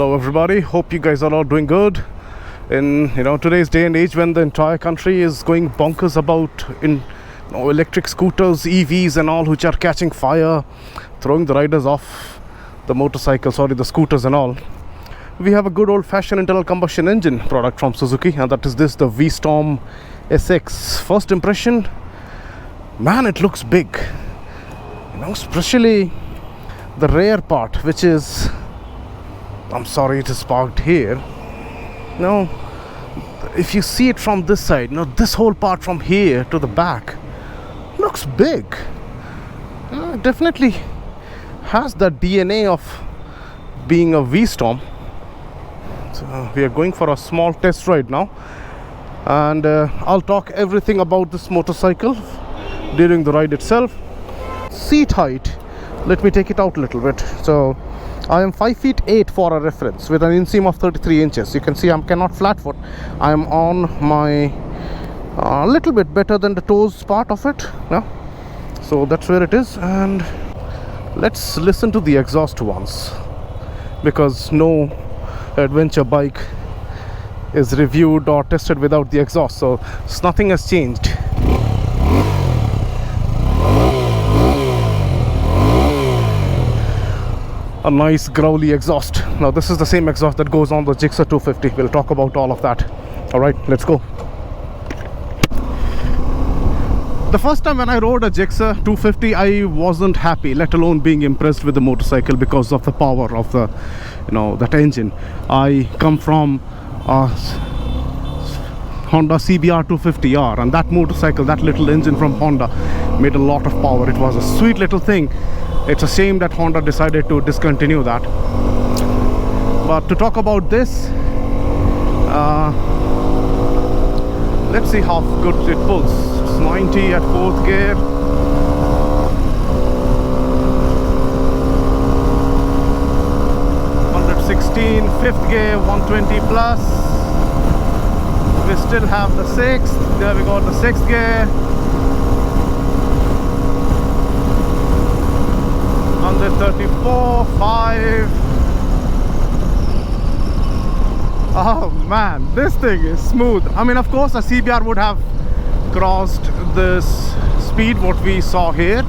Hello everybody, hope you guys are all doing good in today's day and age when the entire country is going bonkers about electric scooters, EVs and all, which are catching fire, throwing the riders off the scooters and all. We have a good old-fashioned internal combustion engine product from Suzuki, and that is the V-Strom SX. First impression, man, it looks big, especially the rear part, which is, I'm sorry it is parked here. Now if you see it from this side, this whole part from here to the back looks big. Definitely has the DNA of being a V-Strom. So we are going for a small test ride now, and I'll talk everything about this motorcycle during the ride itself. Seat height, let me take it out a little bit. So I am 5'8" for a reference with an inseam of 33 inches. You can see I cannot flat foot. I am on my little bit better than the toes part of it now. So that's where it is, and let's listen to the exhaust once, because no adventure bike is reviewed or tested without the exhaust, so nothing has changed. A nice growly exhaust. Now this is the same exhaust that goes on the Gixxer 250. We'll talk about all of that. Alright, let's go. The first time when I rode a Gixxer 250, I wasn't happy, let alone being impressed with the motorcycle, because of the power of the that engine. I come from Honda CBR 250R, and that motorcycle, that little engine from Honda, made a lot of power. It was a sweet little thing. It's a shame that Honda decided to discontinue that. But to talk about this, let's see how good it pulls. It's 90 at 4th gear. Fifth gear, 120 plus. We still have the 6th. There we go, the 6th gear. 134, 5. Oh man, this thing is smooth. I mean, of course, a CBR would have crossed this speed what we saw here,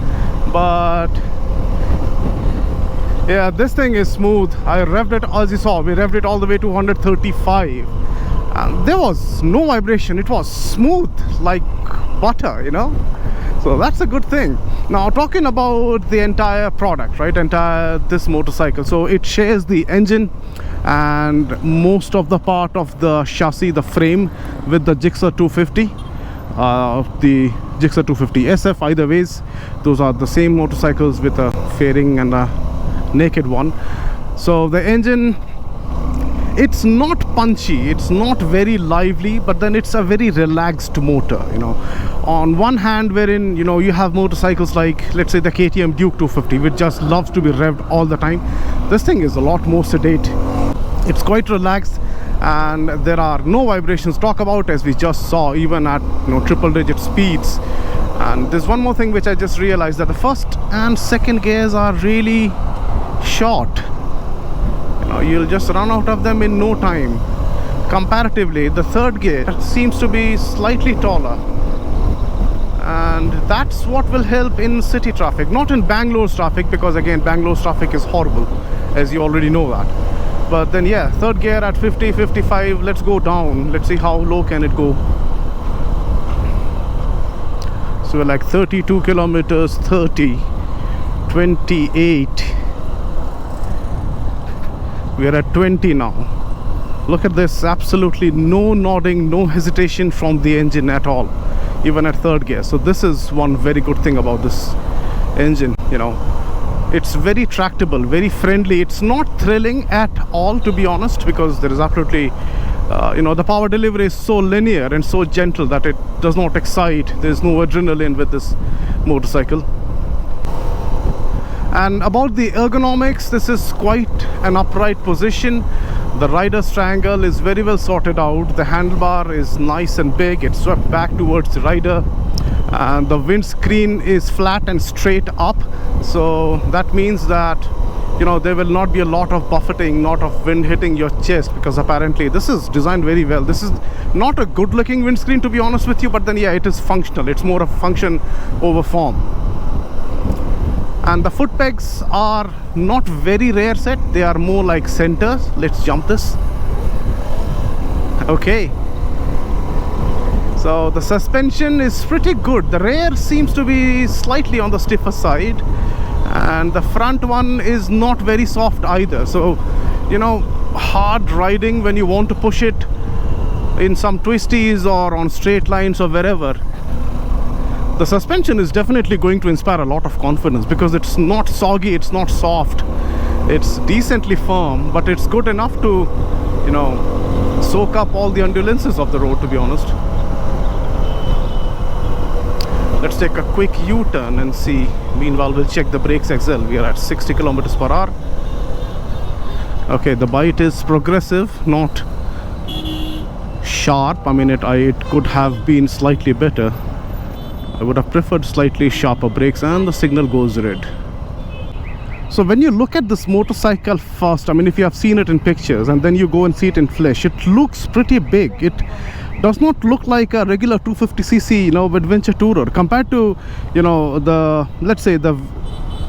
but yeah, this thing is smooth. I revved it, as you saw, we revved it all the way to 135, and there was no vibration. It was smooth like butter, so that's a good thing. Now talking about the entire product, right, this motorcycle, so it shares the engine and most of the part of the chassis, the frame, with the Gixxer 250, the Gixxer 250 SF. Either ways, those are the same motorcycles with a fairing and a naked one. So the engine, it's not punchy, it's not very lively, but then it's a very relaxed motor. On one hand, wherein you have motorcycles like, let's say, the KTM Duke 250, which just loves to be revved all the time. This thing is a lot more sedate. It's quite relaxed, and there are no vibrations to talk about, as we just saw, even at triple digit speeds. And there's one more thing which I just realized, that the first and second gears are really short. You'll just run out of them in no time. Comparatively, the third gear seems to be slightly taller, and that's what will help in city traffic, not in Bangalore's traffic, because again, Bangalore's traffic is horrible, as you already know that. But then yeah, third gear at 50, 55. Let's go down. Let's see how low can it go. So we're like 32 kilometers, 30, 28. We are at 20 now. Look at this, absolutely no nodding, no hesitation from the engine at all, even at third gear. So this is one very good thing about this engine. It's very tractable, very friendly. It's not thrilling at all, to be honest, because there is absolutely the power delivery is so linear and so gentle that it does not excite. There's no adrenaline with this motorcycle. And about the ergonomics, this is quite an upright position. The rider's triangle is very well sorted out. The handlebar is nice and big. It's swept back towards the rider, and the windscreen is flat and straight up. So that means that you know, there will not be a lot of buffeting, lot of wind hitting your chest, because apparently this is designed very well. This is not a good looking windscreen, to be honest with you, but then yeah, it is functional. It's more of function over form. And the foot pegs are not very rare set, they are more like centers. Let's jump this. Okay, so the suspension is pretty good. The rear seems to be slightly on the stiffer side, and the front one is not very soft either. So, you know, hard riding when you want to push it in some twisties or on straight lines or wherever, the suspension is definitely going to inspire a lot of confidence, because it's not soggy, it's not soft, it's decently firm, but it's good enough to, you know, soak up all the undulances of the road, to be honest. Let's take a quick U-turn and see. Meanwhile, we'll check the brakes as well. We are at 60 kilometers per hour. Okay, the bite is progressive, not sharp. I mean, it could have been slightly better. I would have preferred slightly sharper brakes, and the signal goes red. So when you look at this motorcycle first, I mean, if you have seen it in pictures and then you go and see it in flesh, it looks pretty big. It does not look like a regular 250cc, you know, adventure tourer, compared to, you know, the, let's say, the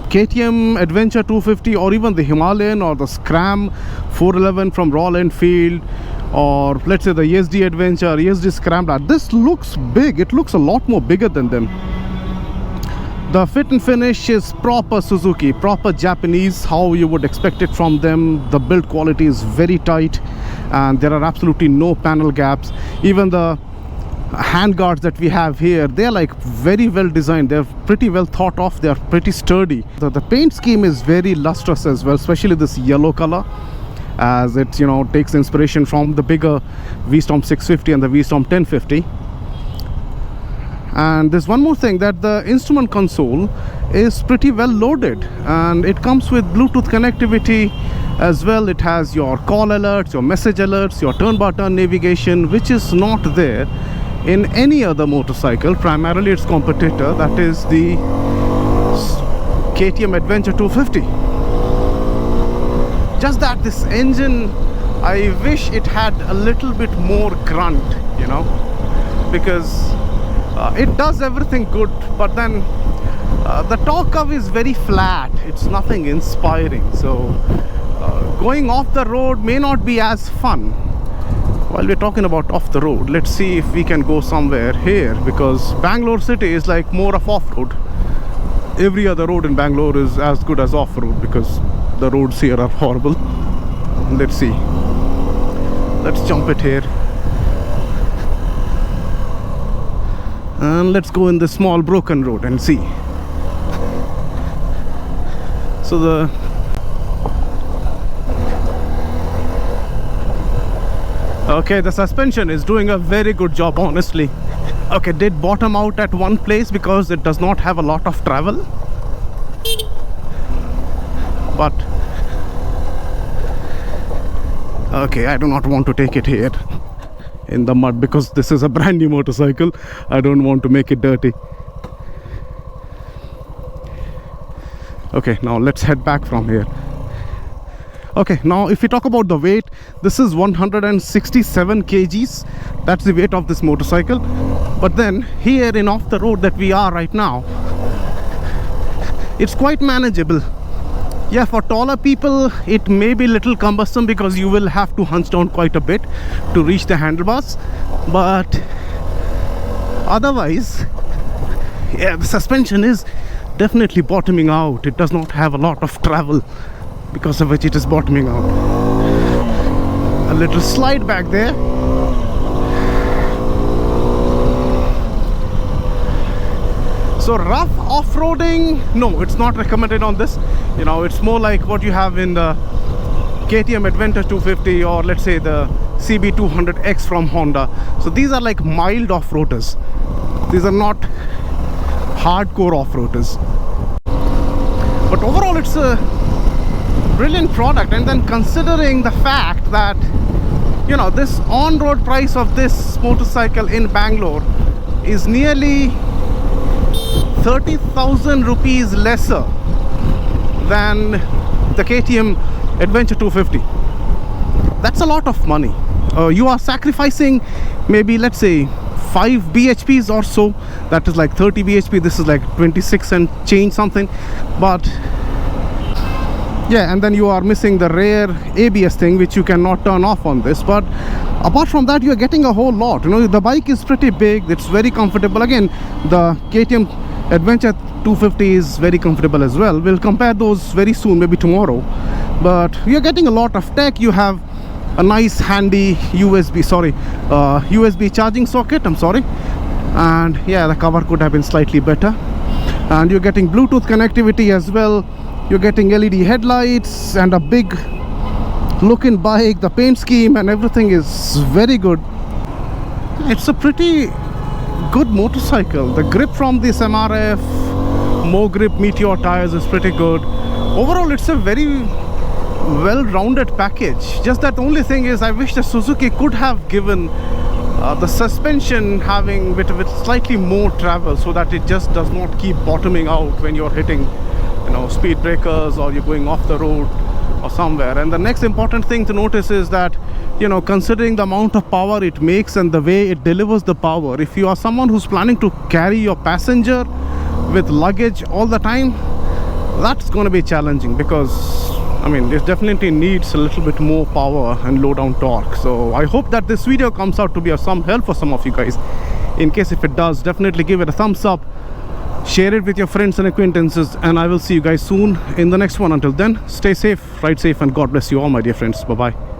KTM Adventure 250, or even the Himalayan or the Scram 411 from Royal Enfield, or let's say the yezdi Adventure, yezdi scrambler. This looks big. It looks a lot more bigger than them. The fit and finish is proper Suzuki, proper Japanese, how you would expect it from them. The build quality is very tight, and there are absolutely no panel gaps. Even the hand guards that we have here, they're like very well designed. They're pretty well thought of. They're pretty sturdy. The paint scheme is very lustrous as well, especially this yellow color, as it, you know, takes inspiration from the bigger V-Strom 650 and the V-Strom 1050. And there's one more thing, that the instrument console is pretty well loaded, and it comes with Bluetooth connectivity as well. It has your call alerts, your message alerts, your turn-by-turn navigation, which is not there in any other motorcycle, primarily its competitor, that is the KTM Adventure 250. Just that this engine, I wish it had a little bit more grunt, you know, because it does everything good, but then the torque curve is very flat. It's nothing inspiring. So going off the road may not be as fun. While we're talking about off the road, let's see if we can go somewhere here, because Bangalore city is like more of off-road. Every other road in Bangalore is as good as off-road, because the roads here are horrible. Let's see. Let's jump it here. And let's go in the small broken road and see. So the okay, the suspension is doing a very good job, honestly. Okay, did bottom out at one place because it does not have a lot of travel, but okay, I do not want to take it here in the mud, because this is a brand new motorcycle. I don't want to make it dirty. Okay, now let's head back from here. Okay, now if we talk about the weight, this is 167 kgs. That's the weight of this motorcycle. But then here in off the road that we are right now, it's quite manageable. Yeah, for taller people it may be a little cumbersome, because you will have to hunch down quite a bit to reach the handlebars, but otherwise, yeah, the suspension is definitely bottoming out. It does not have a lot of travel, because of which it is bottoming out. A little slide back there. So rough off-roading, no, it's not recommended on this. You know, it's more like what you have in the KTM Adventure 250, or let's say the CB200X from Honda. So these are like mild off-roaders. These are not hardcore off-roaders. But overall, it's a brilliant product. And then considering the fact that, you know, this on-road price of this motorcycle in Bangalore is nearly 30,000 rupees lesser than the KTM Adventure 250. That's a lot of money. You are sacrificing maybe, let's say, 5 BHPs or so. That is like 30 BHP. This is like 26 and change something. But yeah, and then you are missing the rare ABS thing, which you cannot turn off on this. But apart from that, you are getting a whole lot. You know, the bike is pretty big. It's very comfortable. Again, the KTM Adventure 250 is very comfortable as well. We'll compare those very soon, maybe tomorrow. But you're getting a lot of tech. You have a nice handy USB charging socket, and yeah, the cover could have been slightly better. And you're getting Bluetooth connectivity as well. You're getting LED headlights and a big looking bike. The paint scheme and everything is very good. It's a pretty good motorcycle. The grip from this MRF Mo Grip Meteor tires is pretty good. Overall, it's a very well-rounded package. Just that the only thing is, I wish the Suzuki could have given the suspension having with slightly more travel, so that it just does not keep bottoming out when you're hitting, you know, speed breakers or you're going off the road or somewhere. And the next important thing to notice is that, you know, considering the amount of power it makes and the way it delivers the power, if you are someone who's planning to carry your passenger with luggage all the time, that's going to be challenging, because I mean, it definitely needs a little bit more power and low down torque. So I hope that this video comes out to be of some help for some of you guys. In case if it does, definitely give it a thumbs up, share it with your friends and acquaintances, and I will see you guys soon in the next one. Until then, stay safe, ride safe, and God bless you all, my dear friends. Bye bye.